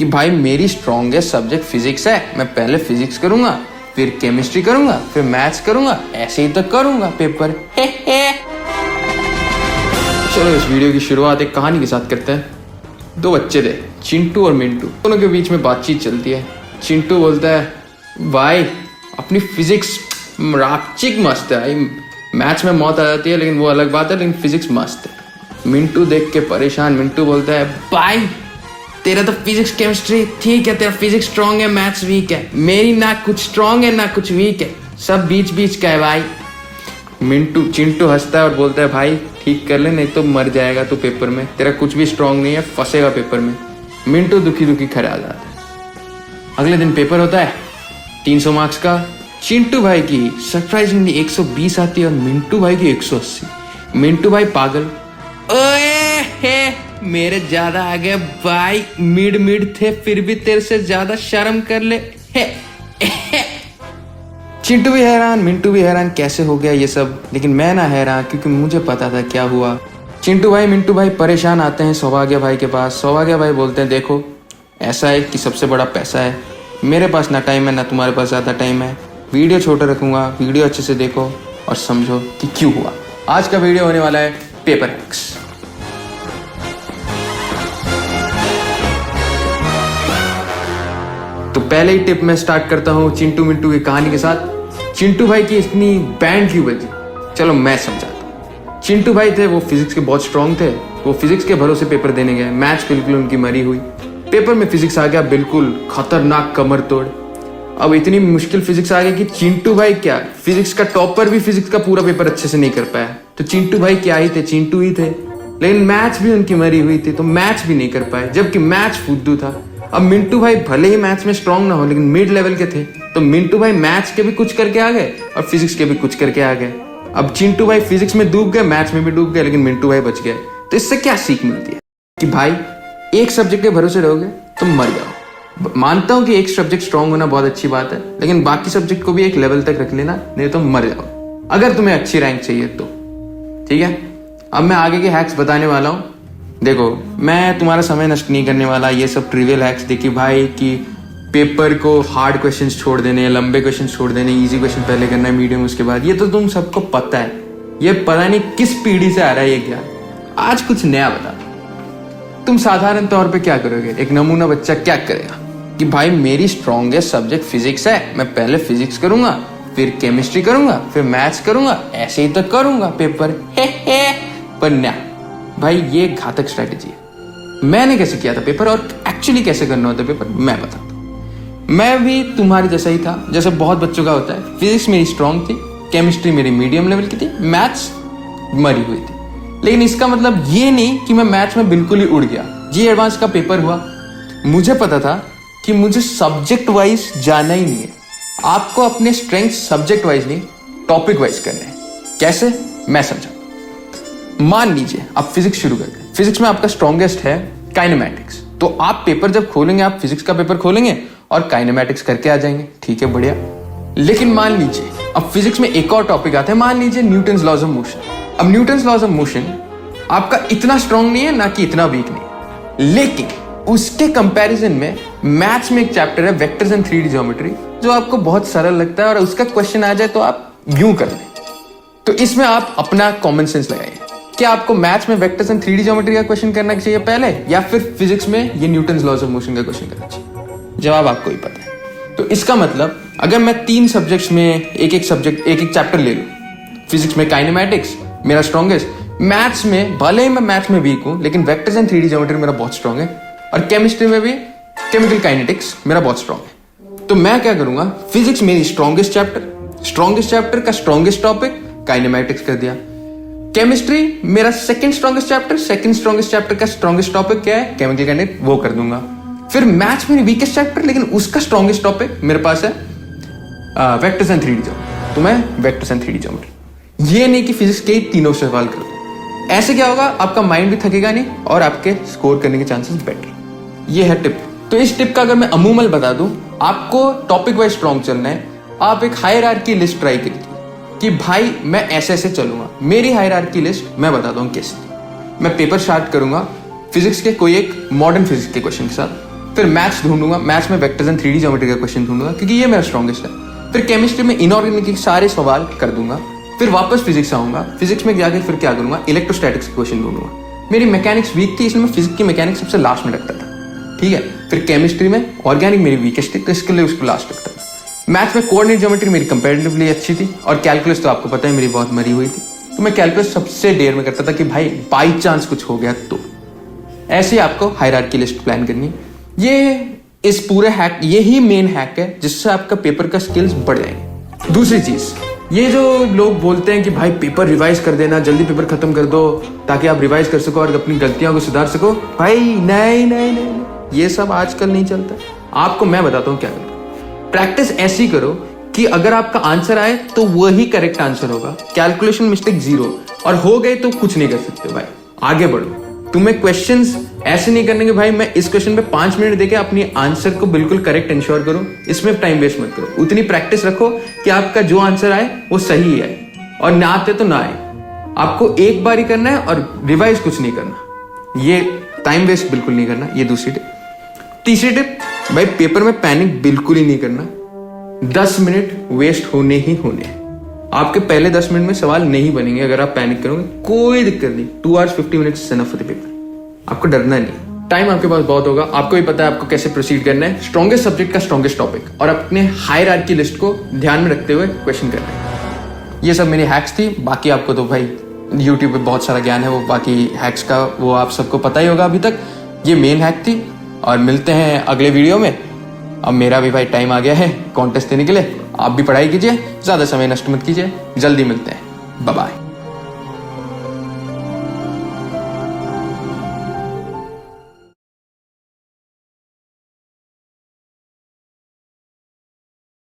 कि भाई मेरी स्ट्रॉन्गेस्ट सब्जेक्ट फिजिक्स है, मैं पहले फिजिक्स करूंगा, फिर केमिस्ट्री करूंगा, फिर मैथ्स करूंगा, ऐसे ही तो करूंगा पेपर। चलो इस वीडियो की शुरुआत एक कहानी के साथ करते हैं। दो बच्चे थे, चिंटू और मिंटू। दोनों के बीच में बातचीत चलती है। चिंटू बोलता है भाई अपनी फिजिक्स रापचिक मस्त है भाई, मैथ्स में मौत आ जाती है लेकिन वो अलग बात है, लेकिन फिजिक्स मस्त है। मिंटू देख के परेशान, मिंटू बोलता है भाई तेरा तो फिजिक्स केमिस्ट्री ठीक है, तेरा फिजिक्स स्ट्रांग है, मैथ्स वीक है, मेरी ना कुछ स्ट्रांग है ना कुछ वीक है, सब बीच बीच का है भाई। चिंटू हंसता है और बोलता है भाई ठीक कर ले, नहीं तो मर जाएगा तू पेपर में, तेरा कुछ भी स्ट्रांग नहीं है, फंसेगा पेपर में। मिंटू दुखी दुखी खड़ा आ जाता है। अगले दिन पेपर होता है 300 मार्क्स का। चिंटू भाई की सरप्राइजिंगली 120 आती है और मिंटू भाई की 180। मिंटू भाई पागल, ओए हे मेरे ज्यादा आ गए भाई, मिड थे फिर भी तेरे से ज्यादा शर्म कर ले। चिंटू भी हैरान, मिंटू भी हैरान, कैसे हो गया ये सब, लेकिन मैं ना हैरान क्योंकि मुझे पता था क्या हुआ। चिंटू भाई मिंटू भाई परेशान आते हैं सौभाग्य भाई के पास। सौभाग्य भाई बोलते हैं देखो ऐसा है कि सबसे बड़ा पैसा है, मेरे पास ना टाइम है ना तुम्हारे पास ज्यादा टाइम है, वीडियो छोटा रखूंगा, वीडियो अच्छे से देखो और समझो कि क्यों हुआ। आज का वीडियो होने वाला है पेपर हैक्स। तो पहले ही टिप में स्टार्ट करता हूँ चिंटू मिंटू की कहानी के साथ। चिंटू भाई की इतनी बैंड क्यों बजी, चलो मैं समझाता हूँ। चिंटू भाई थे, वो फिजिक्स के बहुत स्ट्रांग थे, वो फिजिक्स के भरोसे पेपर देने गए। मैथ्स बिल्कुल उनकी मरी हुई, पेपर में फिजिक्स आ गया बिल्कुल खतरनाक कमर तोड़। अब इतनी मुश्किल फिजिक्स आ गई कि चिंटू भाई क्या, फिजिक्स का टॉपर भी फिजिक्स का पूरा पेपर अच्छे से नहीं कर पाया। तो चिंटू भाई क्या ही थे, चिंटू ही थे, लेकिन मैथ्स भी उनकी मरी हुई थी तो मैथ्स भी नहीं कर पाए, जबकि मैथ्स फुद्दू था। अब मिंटू भाई भले ही मैथ्स में स्ट्रांग ना हो लेकिन मिड लेवल के थे, तो मिंटू भाई मैथ्स के भी कुछ करके आ गए और फिजिक्स के भी कुछ करके आ गए। अब चिंटू भाई फिजिक्स में डूब गए, मैथ्स में भी डूब गए, लेकिन मिंटू भाई बच गए। तो इससे क्या सीख मिलती है कि भाई एक सब्जेक्ट के भरोसे रहोगे तो मर जाओ। मानता हूं कि एक सब्जेक्ट स्ट्रांग होना बहुत अच्छी बात है, लेकिन बाकी सब्जेक्ट को भी एक लेवल तक रख लेना, नहीं तो मर जाओ, अगर तुम्हें अच्छी रैंक चाहिए तो। ठीक है, अब मैं आगे के हैक्स बताने वाला हूं। देखो मैं तुम्हारा समय नष्ट नहीं करने वाला, ये सब ट्रिवियल हैक्स देखिए भाई कि पेपर को हार्ड क्वेश्चंस छोड़ देने, लंबे क्वेश्चंस छोड़ देने, इजी क्वेश्चन पहले करना है, मीडियम उसके बाद, ये तो तुम सबको पता है। ये पता नहीं किस पीढ़ी से आ रहा है ये ज्ञान। आज कुछ नया बता। तुम साधारण तौर पे क्या करोगे, एक नमूना बच्चा क्या करेगा कि भाई मेरी स्ट्रॉन्गेस्ट सब्जेक्ट फिजिक्स है, मैं पहले फिजिक्स करूंगा, फिर केमिस्ट्री करूंगा, फिर मैथ्स करूंगा, ऐसे ही तो करूंगा पेपर। पर ना भाई, ये घातक स्ट्रेटेजी है। मैंने कैसे किया था पेपर और एक्चुअली कैसे करना होता है पेपर मैं बताता हूँ। मैं भी तुम्हारे जैसा ही था, जैसे बहुत बच्चों का होता है। फिजिक्स मेरी स्ट्रांग थी, केमिस्ट्री मेरी मीडियम लेवल की थी, मैथ्स मरी हुई थी, लेकिन इसका मतलब ये नहीं कि मैं मैथ्स में बिल्कुल ही उड़ गया। जी एडवांस का पेपर हुआ, मुझे पता था कि मुझे सब्जेक्ट वाइज जाना ही नहीं है। आपको अपने स्ट्रेंथ सब्जेक्ट वाइज नहीं टॉपिक वाइज करने हैं। कैसे, मैं समझा। मान लीजिए आप फिजिक्स शुरू करते हैं, फिजिक्स में आपका स्ट्रॉन्गेस्ट है काइनेमैटिक्स, तो आप पेपर जब खोलेंगे आप फिजिक्स का पेपर खोलेंगे और काइनेमैटिक्स करके आ जाएंगे, ठीक है बढ़िया। लेकिन मान लीजिए अब फिजिक्स में एक और टॉपिक आता है, मान लीजिए न्यूटन्स लॉज ऑफ मोशन। अब न्यूटन्स लॉज ऑफ मोशन आपका इतना स्ट्रांग नहीं है ना कि इतना वीक नहीं, लेकिन उसके कंपैरिजन में मैथ्स में एक चैप्टर है वेक्टर्स एंड 3D ज्योमेट्री, जो आपको बहुत सरल लगता है और उसका क्वेश्चन आ जाए तो आप यूं कर लें। तो इसमें आप अपना कॉमन सेंस लगाइए। क्या आपको मैथ्स में वेक्टर्स एंड 3D ज्योमेट्री का क्वेश्चन करना चाहिए पहले, या फिर फिजिक्स में ये न्यूटन्स लॉज ऑफ मोशन का क्वेश्चन करना चाहिए? जवाब आपको ही पता है। तो इसका मतलब अगर मैं 3 सब्जेक्ट्स में एक एक चैप्टर ले लूं, फिजिक्स में काइनेमैटिक्स मेरा स्ट्रॉन्गेस्ट, मैथ्स में भले ही मैं मैथ्स में वीक हूं लेकिन वेक्टर्स एंड 3D ज्योमेट्री मेरा बहुत स्ट्रॉन्ग है, और केमिस्ट्री में भी केमिकल काइनेटिक्स मेरा बहुत स्ट्रॉन्ग है। तो मैं क्या करूंगा, फिजिक्स मेरी स्ट्रॉन्गेस्ट चैप्टर का स्ट्रॉन्गेस्ट टॉपिक काइनेमैटिक्स कर दिया। केमिस्ट्री मेरा सेकंड स्ट्रॉन्गेस्ट चैप्टर का स्ट्रॉन्गेस्ट टॉपिक क्या है, केमिकल काइनेटिक्स, वो कर दूंगा। फिर मैथ्स मेरी वीकेस्ट चैप्टर, लेकिन उसका स्ट्रॉन्गेस्ट टॉपिक मेरे पास है वेक्टर्स एंड 3D ज्योमेट्री, तो मैं वेक्टर्स एंड 3D ज्योमेट्री। ये नहीं कि फिजिक्स के ही तीनों सवाल कर दूं। ऐसे क्या होगा, आपका माइंड भी थकेगा नहीं और आपके स्कोर करने के चांसेस बेटर। ये है टिप। तो इस टिप का अगर मैं अमूमन बता दूं, आपको टॉपिक वाइज स्ट्रॉन्ग चलना है। आप एक हायरार्की लिस्ट ट्राई करिए कि भाई मैं ऐसे ऐसे चलूंगा। मेरी हायरार्की लिस्ट मैं बताता हूँ कैसे। मैं पेपर स्टार्ट करूंगा फिजिक्स के कोई एक मॉडर्न फिजिक्स के क्वेश्चन के साथ, फिर मैथ्स ढूंढूंगा, मैथ्स में वेक्टर्स एंड 3D ज्योमेट्री का क्वेश्चन ढूंढूंगा क्योंकि ये मेरा स्ट्रॉन्गेस्ट है। फिर केमिस्ट्री में इनऑर्गेनिक के सारे सवाल कर दूंगा। फिर वापस फिजिक्स आऊंगा, फिजिक्स में जाके फिर क्या करूंगा, इलेक्ट्रोस्टैटिक्स के क्वेश्चन ढूंढूंगा। मेरी मैकेनिक्स वीक थी, इसलिए मैं फिजिक्स की मैकेनिक्स सबसे लास्ट में रखता था, ठीक है। फिर केमिस्ट्री में ऑर्गेनिक मेरी वीकेस्ट थी, तो इसके लिए उसको लास्ट रखता था। मैथ्स में कोऑर्डिनेट ज्योमेट्री मेरी कंपैरेटिवली अच्छी थी, और कैलकुलस तो आपको पता है मेरी बहुत मरी हुई थी, तो मैं कैलकुलस सबसे देर में करता था कि भाई बाई चांस कुछ हो गया तो। ऐसे आपको हायरार्की लिस्ट प्लान करनी। ये इस पूरे हैक, यही मेन हैक है जिससे आपका पेपर का स्किल्स बढ़ जाएंगे। दूसरी चीज, ये जो लोग बोलते हैं कि भाई पेपर रिवाइज कर देना, जल्दी पेपर खत्म कर दो ताकि आप रिवाइज कर सको और अपनी गलतियों को सुधार सको, भाई नहीं नहीं नहीं, ये सब आजकल नहीं चलता। आपको मैं बताता हूँ क्या करो। प्रैक्टिस ऐसी करो कि अगर आपका आंसर आए तो वही करेक्ट आंसर होगा, कैलकुलेशन मिस्टेक 0, और हो गए तो कुछ नहीं कर सकते भाई, आगे बढ़ो। तुम्हें क्वेश्चंस ऐसे नहीं करने के भाई मैं इस क्वेश्चन पे 5 मिनट देके अपनी आंसर को बिल्कुल करेक्ट इंश्योर करो, इसमें टाइम वेस्ट मत करो। उतनी प्रैक्टिस रखो कि आपका जो आंसर आए वो सही आए, और ना आते तो ना आए। आपको एक बार ही करना है और रिवाइज कुछ नहीं करना, ये टाइम वेस्ट बिल्कुल नहीं करना। ये दूसरी टिप। तीसरी टिप, भाई पेपर में पैनिक बिल्कुल ही नहीं करना। 10 मिनट वेस्ट होने ही होने, आपके पहले 10 मिनट में सवाल नहीं बनेंगे अगर आप पैनिक करोगे, कोई दिक्कत नहीं। 2 hours 50 minutes enough for the paper, आपको डरना नहीं। टाइम आपके पास बहुत होगा, आपको भी पता है आपको कैसे प्रोसीड करना है। स्ट्रॉन्गेस्ट सब्जेक्ट का स्ट्रॉन्गेस्ट टॉपिक और अपने हायरार्की लिस्ट को ध्यान में रखते हुए क्वेश्चन करना है। ये सब मेरी हैक्स थी। बाकी आपको तो भाई यूट्यूब पे बहुत सारा ज्ञान है, वो बाकी हैक्स का वो आप सबको पता ही होगा अभी तक। ये मेन हैक थी, और मिलते हैं अगले वीडियो में। अब मेरा भी भाई टाइम आ गया है कॉन्टेस्ट देने के लिए, आप भी पढ़ाई कीजिए, ज्यादा समय नष्ट मत कीजिए। जल्दी मिलते हैं, बाय बाय।